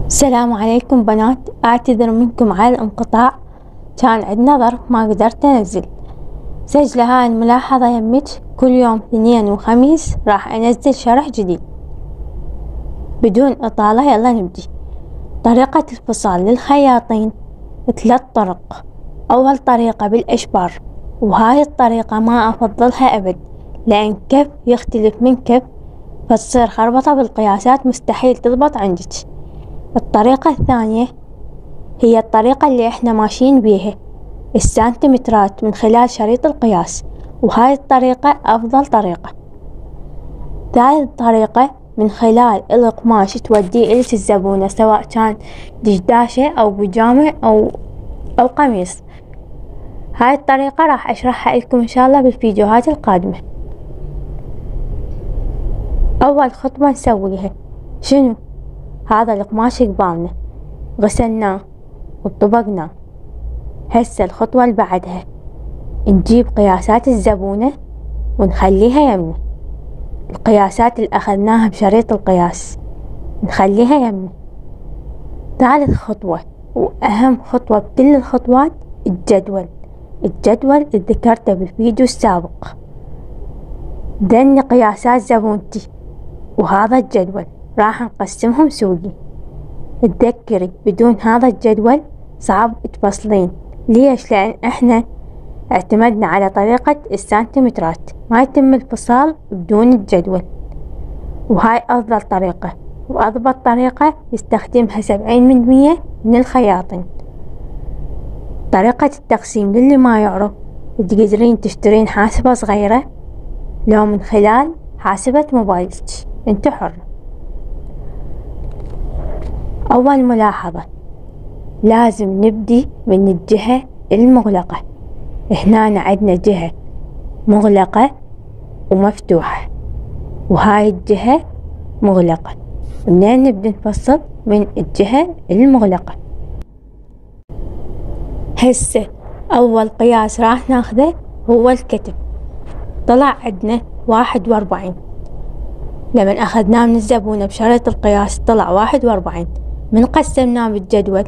السلام عليكم بنات، أعتذر منكم على الانقطاع. كان عندنا ظرف ما قدرت أنزل. سجلة هاي الملاحظة يمك، كل يوم اثنين وخميس راح أنزل شرح جديد. بدون إطالة يلا نبدي. طريقة الفصال للخياطين 3 طرق. أول طريقة بالإشبار، وهاي الطريقة ما أفضلها أبد، لأن كف يختلف من كف، فتصير خربطة بالقياسات مستحيل تضبط عندك. الطريقة الثانية هي الطريقة اللي احنا ماشيين بيها، السنتيمترات من خلال شريط القياس، وهاي الطريقة أفضل طريقة. ثالث طريقة من خلال القماش توديه إلى الزبونة، سواء كان دشداشة أو بيجامة أو قميص. هاي الطريقة راح أشرحها لكم إن شاء الله بالفيديوهات القادمة. أول خطوة نسويها شنو؟ هذا القماش قبالنا غسلناه وطبقناه. هسه الخطوة اللي بعدها نجيب قياسات الزبونة ونخليها يمنا. القياسات اللي أخذناها بشريط القياس نخليها يمنا. ثالث خطوة وأهم خطوة بكل الخطوات الجدول اللي ذكرته بالفيديو السابق. ذني قياسات زبونتي وهذا الجدول راح نقسمهم سوي. تذكري بدون هذا الجدول صعب تفصلين. ليش؟ لأن احنا اعتمدنا على طريقة السنتيمترات، ما يتم الفصال بدون الجدول، وهاي أفضل طريقة وأضبط طريقة يستخدمها 70% من الخياطين. طريقة التقسيم للي ما يعرف، تقدرين تشترين حاسبة صغيرة لو من خلال حاسبة موبايلك، انت حرة. أول ملاحظة، لازم نبدي من الجهة المغلقة. هنا عندنا جهة مغلقة ومفتوحة، وهاي الجهة مغلقة. منين نبدي نفصل؟ من الجهة المغلقة. هسه أول قياس راح ناخذه هو الكتف. طلع عندنا 41. لما أخذناه من الزبونة بشريط القياس طلع 41. من قسمناه بالجدول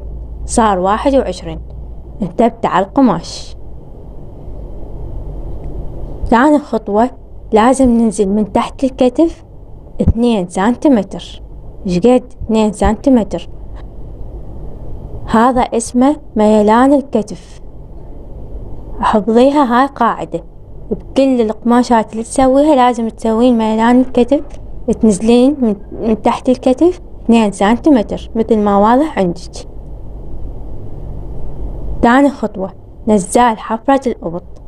صار 21. انتبت على القماش. ثاني خطوة لازم ننزل من تحت الكتف 2 سنتيمتر. شقد 2 سنتيمتر؟ هذا اسمه ميلان الكتف. حفظيها، هاي قاعدة بكل القماشات اللي تسويها، لازم تسوين ميلان الكتف، تنزلين من تحت الكتف 2 سنتيمتر مثل ما واضح عندك. ثاني خطوة نزال حفرة الأبط،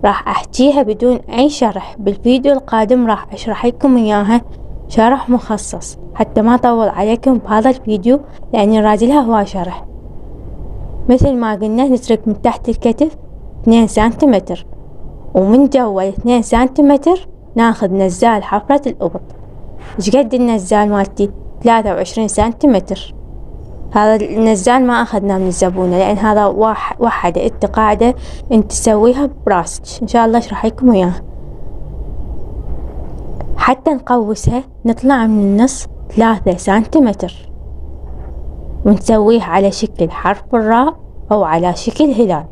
راح أحكيها بدون أي شرح. بالفيديو القادم راح أشرح لكم إياها شرح مخصص حتى ما أطول عليكم بهذا الفيديو، لأني رادلها هواي شرح. مثل ما قلنا نترك من تحت الكتف 2 سنتيمتر، ومن جوا 2 سنتيمتر ناخذ نزال حفرة الأبط. شقد النزال مالتي؟ 23 سنتيمتر. هذا النزال ما أخذناه من الزبونة، لأن هذا وحدة انت قاعدة انت تسويها براسك، إن شاء الله أشرح لكم إياها. حتى نقوسها نطلع من النص 3 سنتيمتر ونسويها على شكل حرف الراء أو على شكل هلال.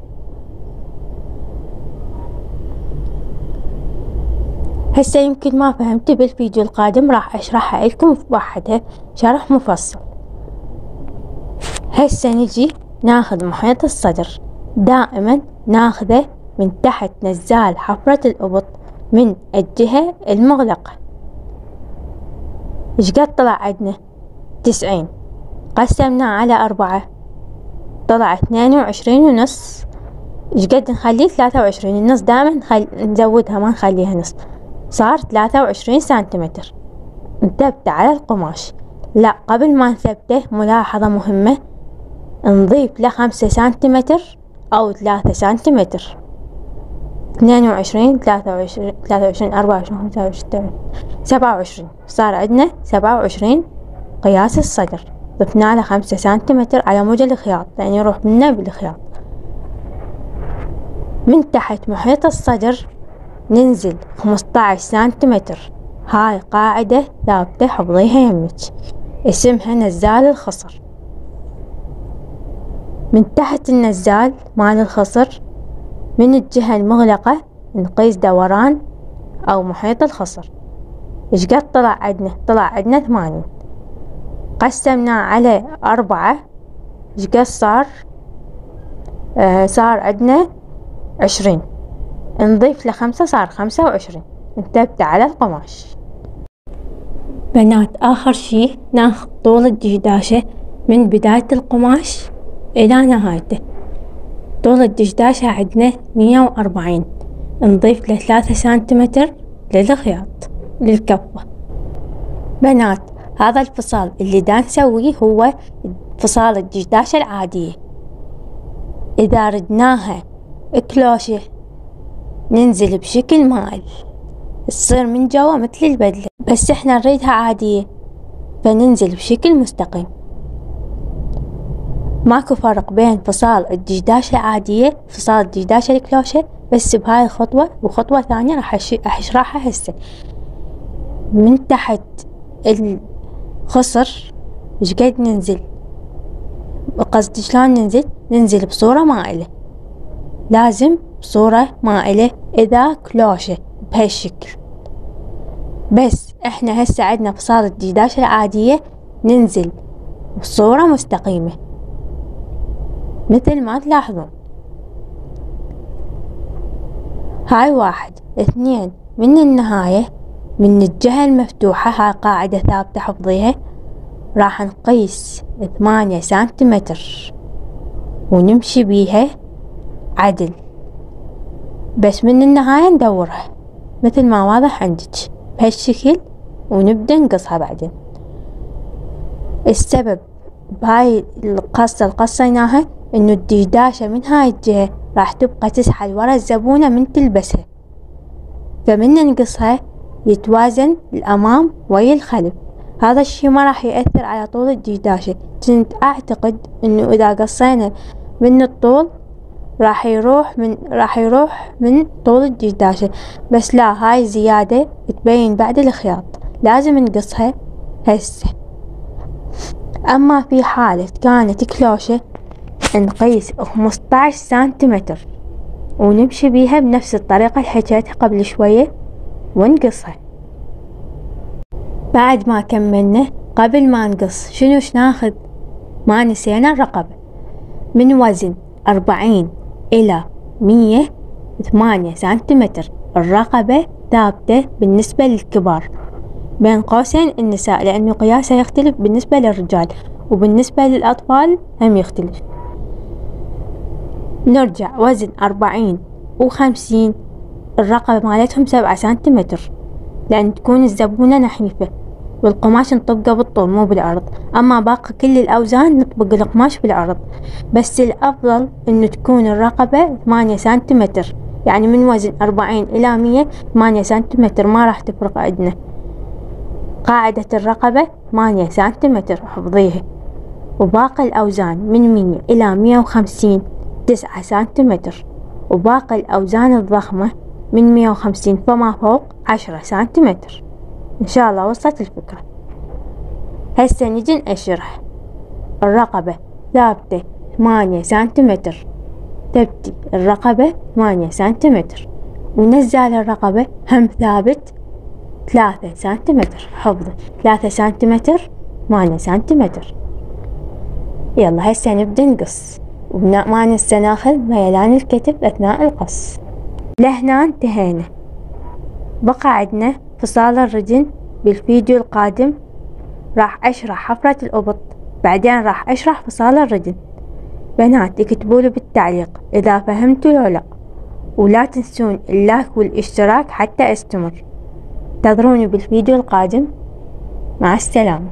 هسه يمكن ما فهمتي، بالفيديو القادم راح أشرحها لكم بوحدها شرح مفصل. هسه نجي ناخذ محيط الصدر. دائما ناخذه من تحت نزال حفرة الأبط من الجهة المغلقة. شقد طلع عندنا؟ 90. قسمناه على 4 طلع 22.5. شقد نخليه؟ 23. النص دائما نزودها ما نخليها نص، صار 23 سنتيمتر. نثبته على القماش. لا، قبل ما نثبته ملاحظة مهمة، نضيف له 5 سنتيمتر أو 3 سنتيمتر. 22 23 24 25 27. صار عندنا 27 قياس الصدر. ضفنا له 5 سنتيمتر على مود الخياط، لأن يروح منا بالخياط. من تحت محيط الصدر ننزل 15 سنتيمتر. هاي قاعدة ثابتة حفظيها يمك، اسمها نزال الخصر. من تحت النزال مال الخصر من الجهة المغلقة نقيس دوران أو محيط الخصر. إيش قد طلع عندنا؟ طلع عندنا 80. قسمناه على 4 إيش قد صار؟ صار عندنا 20. نضيف له5 صار 25. نثبت على القماش. بنات آخر شي ناخذ طول الدشداشة من بداية القماش إلى نهايته. طول الدشداشة عندنا 140. نضيف له 3 سنتيمتر للخياط للكفة. بنات هذا الفصال اللي دا نسويه هو فصال الدشداشة العادية. إذا ردناها كلوشة ننزل بشكل مائل تصير من جوا مثل البدلة، بس احنا نريدها عادية فننزل بشكل مستقيم. ماكو فرق بين فصال الدشداشة العادية وفصال الدشداشة الكلوشة، بس بهاي الخطوة وخطوة ثانية راح اشرحها هسه. من تحت الخصر ايش قد ننزل، قصدي شلون ننزل بصورة مائلة، لازم بصورة مائلة إذا كلوشة بهالشكل. بس احنا هسه عندنا فصال الدشداشة العادية ننزل بصورة مستقيمة مثل ما تلاحظون. هاي 1 2 من النهاية من الجهة المفتوحة. هاي قاعدة ثابتة حفظيها. راح نقيس 8 سنتيمتر ونمشي بيها عدل، بس من النهاية ندورها مثل ما واضح عندك بهالشكل ونبدأ نقصها بعدين. السبب بهاي القصة اللي قصيناها انه الدشداشة من هاي الجهة راح تبقى تسحل ورا الزبونة من تلبسها، فمن نقصها يتوازن الأمام ويا الخلف. هذا الشي ما راح يأثر على طول الدشداشة. كنت أعتقد إنه إذا قصينا من الطول راح يروح من طول الدشداشة، بس لا، هاي زيادة تبين بعد الخياط، لازم نقصها هسه. أما في حالة كانت كلوشة نقيس 15 سنتيمتر ونمشي بيها بنفس الطريقة اللي حكيتها قبل شوية ونقصها. بعد ما كملنا قبل ما نقص شنوش ناخذ؟ ما نسينا الرقبة. من وزن 40 إلى 100 8 سنتيمتر. الرقبة ثابتة بالنسبة للكبار، بين قوسين النساء، لأنه قياسها يختلف بالنسبة للرجال، وبالنسبة للأطفال هم يختلف. نرجع وزن 40 و50 الرقبة مالتهم 7 سنتيمتر، لأن تكون الزبونة نحيفة والقماش نطبقه بالطول مو بالعرض. أما باقي كل الأوزان نطبق القماش بالعرض، بس الأفضل إنه تكون الرقبة 8 سنتيمتر. يعني من وزن 40 إلى 100 8 سنتيمتر ما راح تفرق عندنا. قاعدة الرقبة 8 سنتيمتر حفظيها. وباقي الأوزان من 100 إلى 150 9 سنتيمتر. وباقي الأوزان الضخمة من 150 فما فوق 10 سنتيمتر. إن شاء الله وصلت الفكرة. هسه نجي نأشرها. الرقبة ثابتة 8 سنتيمتر، تبدي الرقبة 8 سنتيمتر، ونزال الرقبة هم ثابت 3 سنتيمتر. حفظه 3 سنتيمتر 8 سنتيمتر. يلا هسه نبدأ نقص، وما ننسى ناخذ ميلان الكتف أثناء القص. لهنا انتهينا. بقى عندنا فصال الرجل. بالفيديو القادم راح أشرح حفرة الأبط، بعدين راح أشرح فصال الرجل. بنات اكتبولي بالتعليق إذا فهمتوا لو لا، ولا تنسون اللايك والاشتراك حتى استمر. انتظروني بالفيديو القادم. مع السلامة.